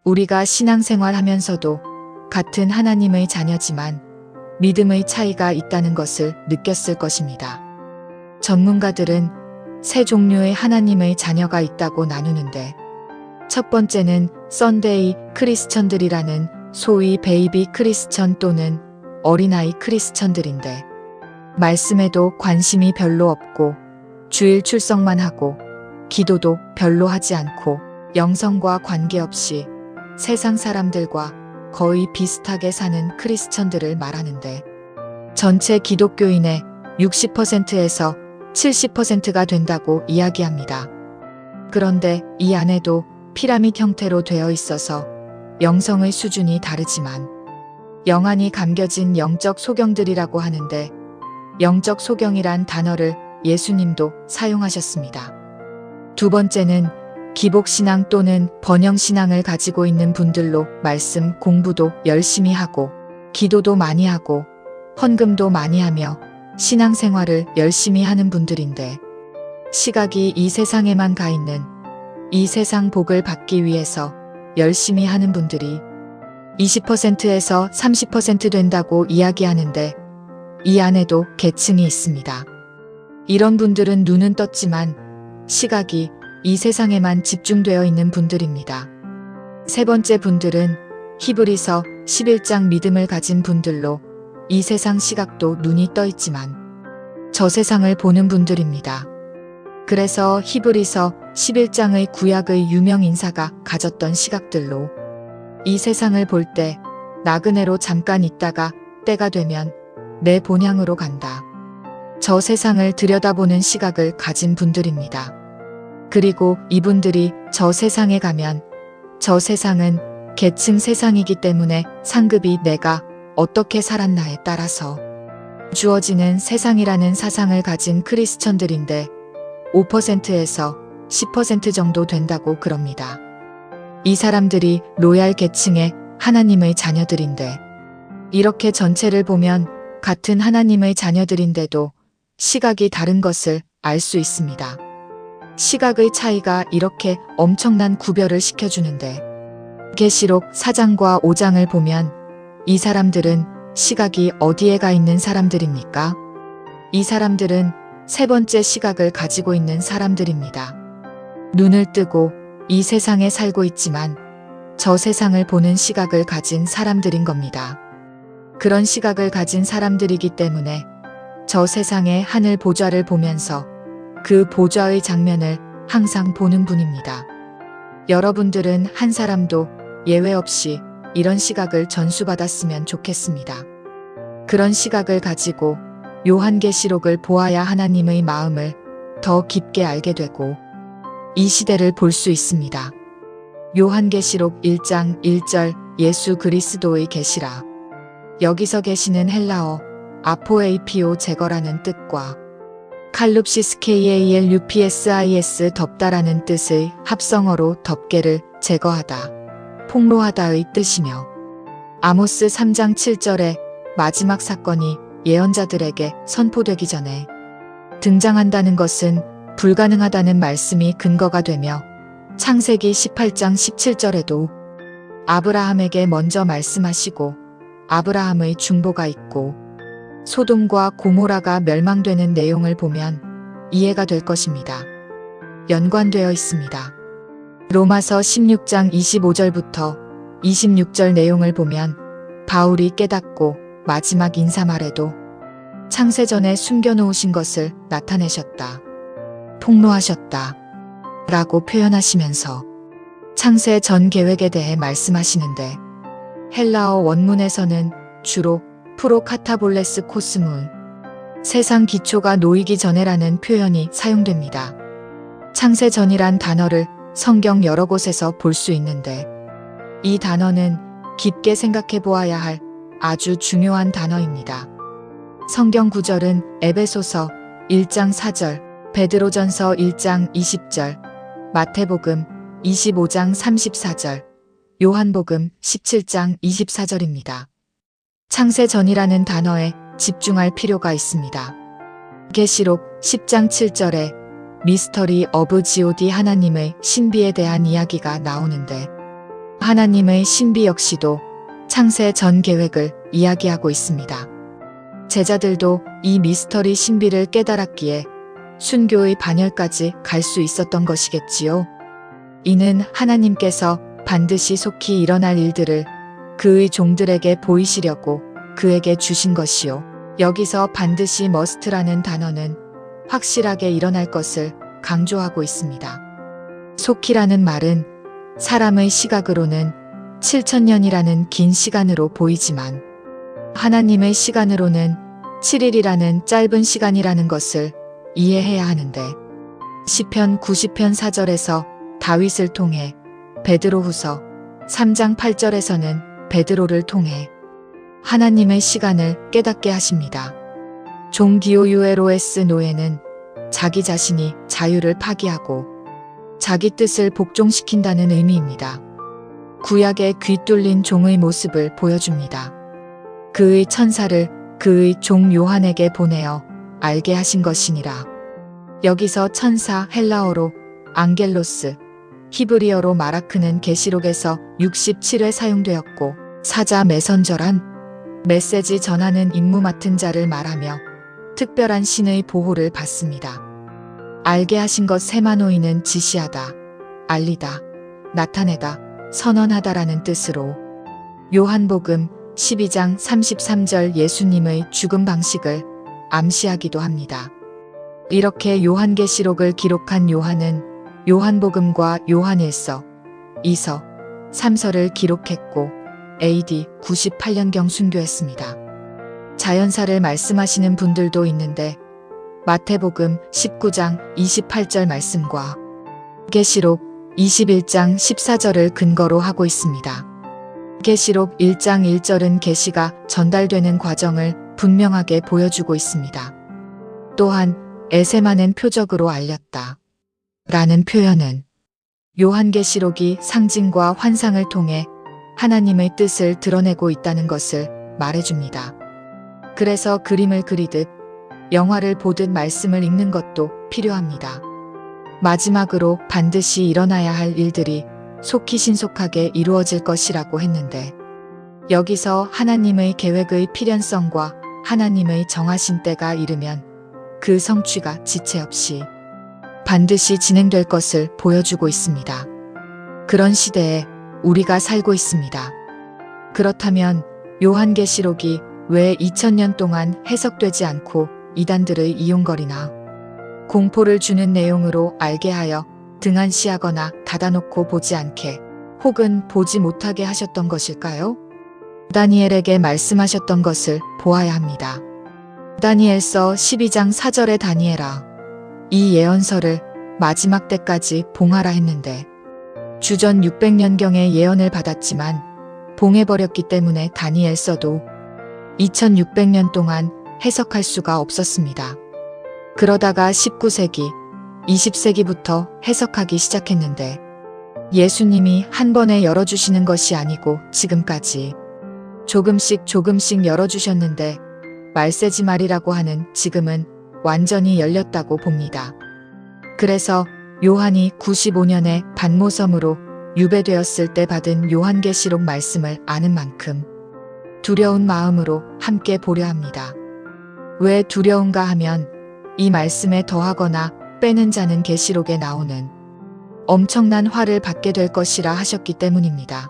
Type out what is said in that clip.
우리가 신앙생활 하면서도 같은 하나님의 자녀지만 믿음의 차이가 있다는 것을 느꼈을 것입니다. 전문가들은 세 종류의 하나님의 자녀가 있다고 나누는데, 첫 번째는 썬데이 크리스천들이라는 소위 베이비 크리스천 또는 어린아이 크리스천들인데, 말씀에도 관심이 별로 없고 주일 출석만 하고 기도도 별로 하지 않고 영성과 관계없이 세상 사람들과 거의 비슷하게 사는 크리스천들을 말하는데, 전체 기독교인의 60%에서 70%가 된다고 이야기합니다. 그런데 이 안에도 피라미드 형태로 되어 있어서 영성의 수준이 다르지만 영안이 감겨진 영적 소경들이라고 하는데, 영적 소경이란 단어를 예수님도 사용하셨습니다. 두 번째는 기복신앙 또는 번영신앙을 가지고 있는 분들로 말씀 공부도 열심히 하고 기도도 많이 하고 헌금도 많이 하며 신앙생활을 열심히 하는 분들인데, 시각이 이 세상에만 가 있는 이 세상 복을 받기 위해서 열심히 하는 분들이 20%에서 30% 된다고 이야기하는데, 이 안에도 계층이 있습니다. 이런 분들은 눈은 떴지만 시각이 이 세상에만 집중되어 있는 분들입니다. 세 번째 분들은 히브리서 11장 믿음을 가진 분들로 이 세상 시각도 눈이 떠 있지만 저 세상을 보는 분들입니다. 그래서 히브리서 11장의 구약의 유명 인사가 가졌던 시각들로 이 세상을 볼 때 나그네로 잠깐 있다가 때가 되면 내 본향으로 간다. 저 세상을 들여다보는 시각을 가진 분들입니다. 그리고 이분들이 저 세상에 가면 저 세상은 계층 세상이기 때문에 상급이 내가 어떻게 살았나에 따라서 주어지는 세상이라는 사상을 가진 크리스천들인데 5%에서 10% 정도 된다고 그럽니다. 이 사람들이 로얄 계층의 하나님의 자녀들인데, 이렇게 전체를 보면 같은 하나님의 자녀들인데도 시각이 다른 것을 알 수 있습니다. 시각의 차이가 이렇게 엄청난 구별을 시켜주는데, 계시록 4장과 5장을 보면 이 사람들은 시각이 어디에 가 있는 사람들입니까? 이 사람들은 세 번째 시각을 가지고 있는 사람들입니다. 눈을 뜨고 이 세상에 살고 있지만 저 세상을 보는 시각을 가진 사람들인 겁니다. 그런 시각을 가진 사람들이기 때문에 저 세상의 하늘 보좌를 보면서 그 보좌의 장면을 항상 보는 분입니다. 여러분들은 한 사람도 예외 없이 이런 시각을 전수받았으면 좋겠습니다. 그런 시각을 가지고 요한계시록을 보아야 하나님의 마음을 더 깊게 알게 되고 이 시대를 볼 수 있습니다. 요한계시록 1장 1절 예수 그리스도의 계시라. 여기서 계시는 헬라어 아포에이피오 제거라는 뜻과 칼룹시스 KALUPSIS 덮다라는 뜻의 합성어로 덮개를 제거하다, 폭로하다의 뜻이며, 아모스 3장 7절에 마지막 사건이 예언자들에게 선포되기 전에 등장한다는 것은 불가능하다는 말씀이 근거가 되며, 창세기 18장 17절에도 아브라함에게 먼저 말씀하시고 아브라함의 중보가 있고 소돔과 고모라가 멸망되는 내용을 보면 이해가 될 것입니다. 연관되어 있습니다. 로마서 16장 25절부터 26절 내용을 보면 바울이 깨닫고 마지막 인사말에도 창세전에 숨겨놓으신 것을 나타내셨다, 폭로하셨다 라고 표현하시면서 창세 전 계획에 대해 말씀하시는데, 헬라어 원문에서는 주로 프로카타볼레스 코스문, 세상 기초가 놓이기 전에라는 표현이 사용됩니다. 창세 전이란 단어를 성경 여러 곳에서 볼 수 있는데, 이 단어는 깊게 생각해 보아야 할 아주 중요한 단어입니다. 성경 구절은 에베소서 1장 4절, 베드로전서 1장 20절, 마태복음 25장 34절, 요한복음 17장 24절입니다. 창세 전이라는 단어에 집중할 필요가 있습니다. 계시록 10장 7절에 미스터리 오브 God 하나님의 신비에 대한 이야기가 나오는데, 하나님의 신비 역시도 창세 전 계획을 이야기하고 있습니다. 제자들도 이 미스터리 신비를 깨달았기에 순교의 반열까지 갈 수 있었던 것이겠지요. 이는 하나님께서 반드시 속히 일어날 일들을 그의 종들에게 보이시려고 그에게 주신 것이요. 여기서 반드시 must라는 단어는 확실하게 일어날 것을 강조하고 있습니다. 속히라는 말은 사람의 시각으로는 7,000년이라는 긴 시간으로 보이지만 하나님의 시간으로는 7일이라는 짧은 시간이라는 것을 이해해야 하는데 시편 90편 4절에서 다윗을 통해 베드로후서 3장 8절에서는 베드로를 통해 하나님의 시간을 깨닫게 하십니다. 존 기오유에로에스 노예는 자기 자신이 자유를 파기하고 자기 뜻을 복종시킨다는 의미입니다. 구약의 귀 뚫린 종의 모습을 보여줍니다. 그의 천사를 그의 종 요한에게 보내어 알게 하신 것이니라. 여기서 천사 헬라어로 앙겔로스, 히브리어로 마라크는 계시록에서 67회 사용되었고 사자 메선저란 메시지 전하는 임무 맡은 자를 말하며 특별한 신의 보호를 받습니다. 알게 하신 것 세마노이는 지시하다, 알리다, 나타내다, 선언하다라는 뜻으로 요한복음 12장 33절 예수님의 죽음 방식을 암시하기도 합니다. 이렇게 요한계시록을 기록한 요한은 요한복음과 요한일서, 2서, 3서를 기록했고 AD 98년경 순교했습니다. 자연사를 말씀하시는 분들도 있는데 마태복음 19장 28절 말씀과 계시록 21장 14절을 근거로 하고 있습니다. 계시록 1장 1절은 계시가 전달되는 과정을 분명하게 보여주고 있습니다. 또한 에세마는 표적으로 알렸다 라는 표현은 요한계시록이 상징과 환상을 통해 하나님의 뜻을 드러내고 있다는 것을 말해줍니다. 그래서 그림을 그리듯 영화를 보듯 말씀을 읽는 것도 필요합니다. 마지막으로 반드시 일어나야 할 일들이 속히 신속하게 이루어질 것이라고 했는데 여기서 하나님의 계획의 필연성과 하나님의 정하신 때가 이르면 그 성취가 지체 없이 반드시 진행될 것을 보여주고 있습니다. 그런 시대에 우리가 살고 있습니다. 그렇다면 요한계시록이 왜 2000년 동안 해석되지 않고 이단들의 이용거리나 공포를 주는 내용으로 알게 하여 등한시하거나 닫아놓고 보지 않게 혹은 보지 못하게 하셨던 것일까요? 다니엘에게 말씀하셨던 것을 보아야 합니다. 다니엘서 12장 4절에 다니엘아, 이 예언서를 마지막 때까지 봉하라 했는데 주전 600년경에 예언을 받았지만 봉해버렸기 때문에 다니엘서도 2600년 동안 해석할 수가 없었습니다. 그러다가 19세기, 20세기부터 해석하기 시작했는데 예수님이 한 번에 열어주시는 것이 아니고 지금까지 조금씩 열어주셨는데 말세지 말이라고 하는 지금은 완전히 열렸다고 봅니다. 그래서 요한이 95년에 반모섬으로 유배되었을 때 받은 요한계시록 말씀을 아는 만큼 두려운 마음으로 함께 보려 합니다. 왜 두려운가 하면 이 말씀에 더하거나 빼는 자는 계시록에 나오는 엄청난 화를 받게 될 것이라 하셨기 때문입니다.